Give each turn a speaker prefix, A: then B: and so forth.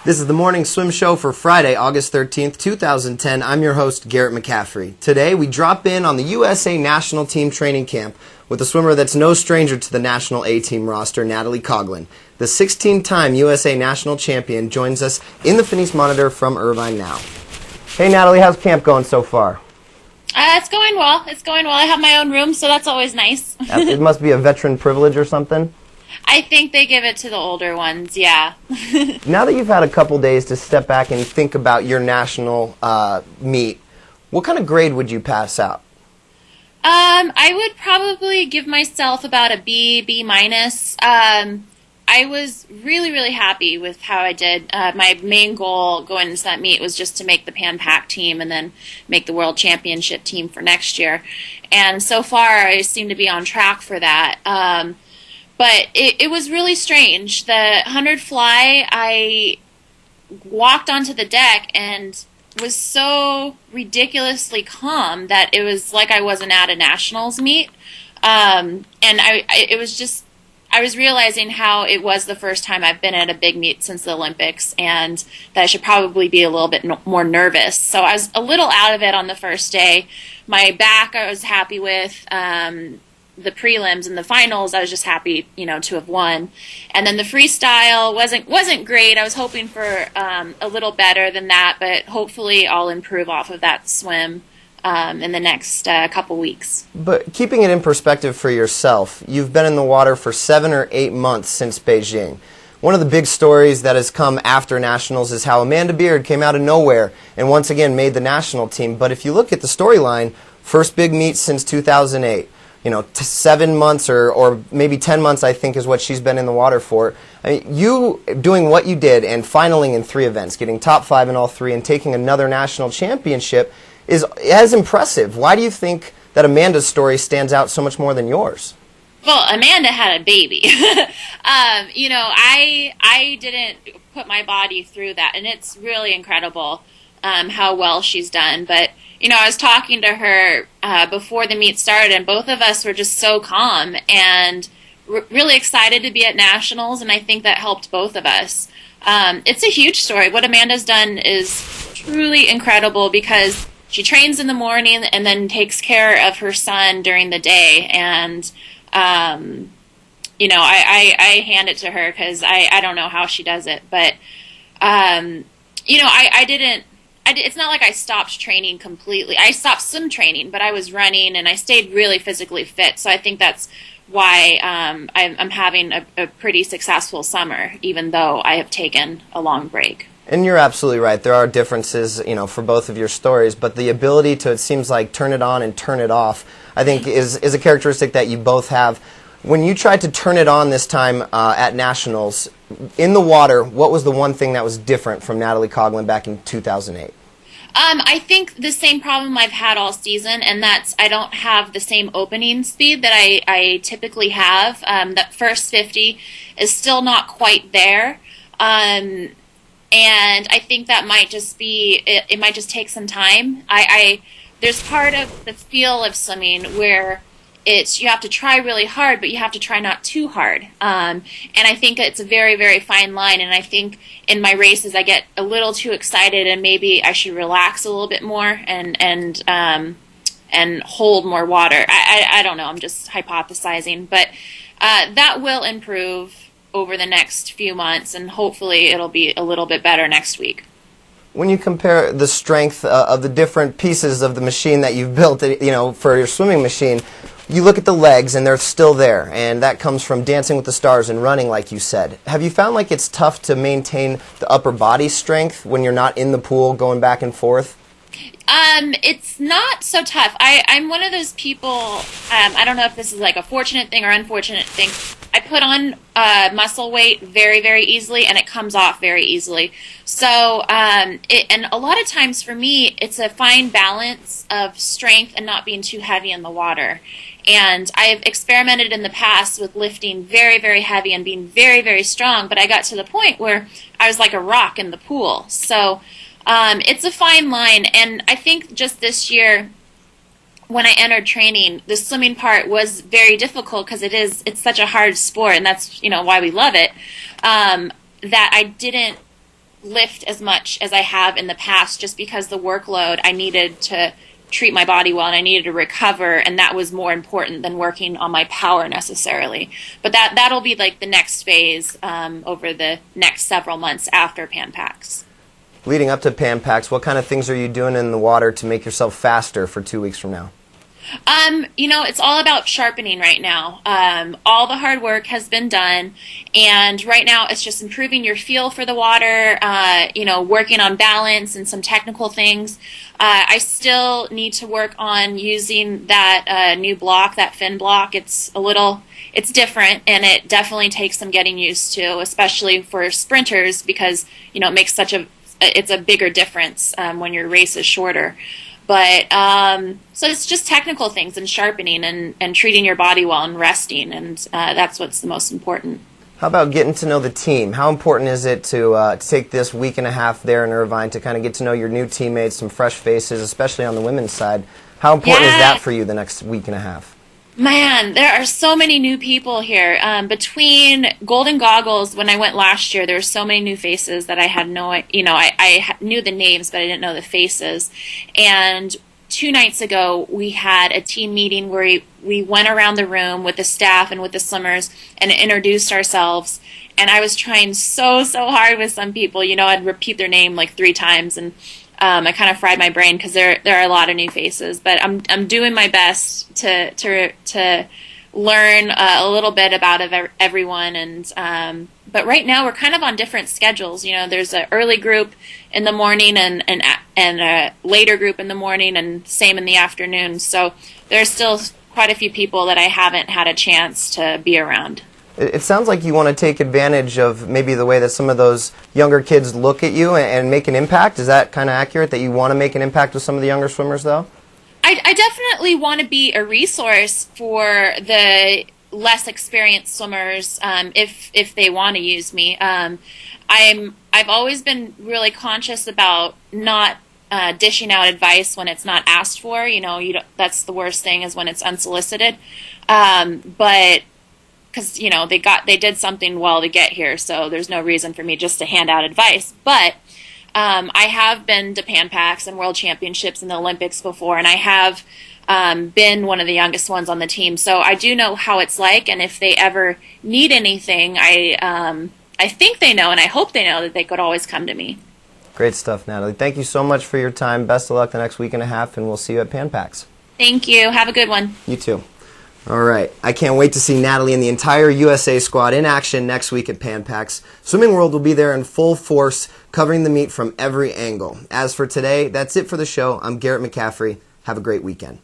A: This is the morning swim show for Friday, August 13th, 2010. I'm your host, Garrett McCaffrey. Today, we drop in on the USA National Team Training Camp with a swimmer that's no stranger to the National A-Team roster, Natalie Coughlin. The 16-time USA National Champion joins us in the Finis Monitor from Irvine now. Hey, Natalie, how's camp going so far?
B: It's going well. It's going well. I have my own room, so that's always nice.
A: It must be a veteran privilege or something?
B: I think they give it to the older ones, yeah.
A: Now that you've had a couple days to step back and think about your national meet, what kind of grade would you pass out?
B: I would probably give myself about a B, B minus. I was really, really happy with how I did. My main goal going into that meet was just to make the Pan Pac team and then make the World Championship team for next year. And so far, I seem to be on track for that. But it was really strange. The 100 fly, I walked onto the deck and was so ridiculously calm that it was like I wasn't at a nationals meet. And I was realizing how it was the first time I've been at a big meet since the Olympics, and that I should probably be a little bit more nervous. So I was a little out of it on the first day. My back I was happy with. The prelims and the finals, I was just happy, to have won. And then the freestyle wasn't great. I was hoping for a little better than that, but hopefully I'll improve off of that swim in the next couple weeks.
A: But keeping it in perspective for yourself, you've been in the water for 7 or 8 months since Beijing. One of the big stories that has come after nationals is how Amanda Beard came out of nowhere and once again made the national team. But if you look at the storyline, first big meet since 2008. 7 months or maybe 10 months, I think, is what she's been in the water for. I mean, you doing what you did and finaling in 3 events, getting top 5 in all 3, and taking another national championship is as impressive. Why do you think that Amanda's story stands out so much more than yours?
B: Well, Amanda had a baby. I didn't put my body through that, and it's really incredible how well she's done. But I was talking to her before the meet started, and both of us were just so calm and really excited to be at nationals, and I think that helped both of us. It's a huge story. What Amanda's done is truly incredible because she trains in the morning and then takes care of her son during the day, and I hand it to her because I don't know how she does it, but it's not like I stopped training completely. I stopped swim training, but I was running and I stayed really physically fit. So I think that's why I'm having a pretty successful summer, even though I have taken a long break.
A: And you're absolutely right. There are differences, for both of your stories, but the ability to, it seems like, turn it on and turn it off, I think is a characteristic that you both have. When you tried to turn it on this time at nationals, in the water, what was the one thing that was different from Natalie Coughlin back in 2008?
B: I think the same problem I've had all season, and that's I don't have the same opening speed that I typically have. That first 50 is still not quite there. And I think that might just be, it might just take some time. There's part of the feel of swimming where you have to try really hard, but you have to try not too hard. And I think it's a very, very fine line. And I think in my races I get a little too excited, and maybe I should relax a little bit more and hold more water. I don't know. I'm just hypothesizing, but that will improve over the next few months, and hopefully it'll be a little bit better next week.
A: When you compare the strength of the different pieces of the machine that you've built, for your swimming machine, you look at the legs and they're still there, and that comes from Dancing with the Stars and running, like you said. Have you found like it's tough to maintain the upper body strength when you're not in the pool going back and forth?
B: It's not so tough. I'm one of those people, I don't know if this is like a fortunate thing or unfortunate thing. I put on muscle weight very, very easily, and it comes off very easily. So, and a lot of times for me, it's a fine balance of strength and not being too heavy in the water. And I've experimented in the past with lifting very, very heavy and being very, very strong, but I got to the point where I was like a rock in the pool. So it's a fine line, and I think just this year when I entered training, the swimming part was very difficult because it's such a hard sport, and that's, why we love it, that I didn't lift as much as I have in the past just because the workload, I needed to treat my body well and I needed to recover, and that was more important than working on my power necessarily. But that'll be like the next phase over the next several months after Pan Pacs.
A: Leading up to Pan Pacs, what kind of things are you doing in the water to make yourself faster for 2 weeks from now?
B: It's all about sharpening right now. All the hard work has been done, and right now it's just improving your feel for the water, working on balance and some technical things. I still need to work on using that new block, that fin block. It's different, and it definitely takes some getting used to, especially for sprinters, because, it makes it's a bigger difference when your race is shorter. But so it's just technical things and sharpening and treating your body well and resting, and that's what's the most important.
A: How about getting to know the team? How important is it to take this week and a half there in Irvine to kind of get to know your new teammates, some fresh faces, especially on the women's side? How important is that for you the next week and a half?
B: Man, there are so many new people here. Between Golden Goggles, when I went last year, there were so many new faces that I had I knew the names, but I didn't know the faces. And 2 nights ago, we had a team meeting where we went around the room with the staff and with the swimmers and introduced ourselves. And I was trying so hard with some people. I'd repeat their name like 3 times, and I kind of fried my brain because there are a lot of new faces, but I'm doing my best to learn a little bit about everyone, and but right now we're kind of on different schedules. There's an early group in the morning and a later group in the morning, and same in the afternoon. So there's still quite a few people that I haven't had a chance to be around.
A: It sounds like you want to take advantage of maybe the way that some of those younger kids look at you and make an impact. Is that kind of accurate, that you want to make an impact with some of the younger swimmers, though?
B: I definitely want to be a resource for the less experienced swimmers if they want to use me. I've always been really conscious about not dishing out advice when it's not asked for. That's the worst thing, is when it's unsolicited. But because they did something well to get here, so there's no reason for me just to hand out advice. But I have been to Pan Pacs and World Championships and the Olympics before, and I have been one of the youngest ones on the team, so I do know how it's like. And if they ever need anything, I think they know, and I hope they know, that they could always come to me.
A: Great stuff, Natalie. Thank you so much for your time. Best of luck the next week and a half, and we'll see you at Pan Pacs.
B: Thank you. Have a good one.
A: You too. All right. I can't wait to see Natalie and the entire USA squad in action next week at Pan Pacs. Swimming World will be there in full force, covering the meet from every angle. As for today, that's it for the show. I'm Garrett McCaffrey. Have a great weekend.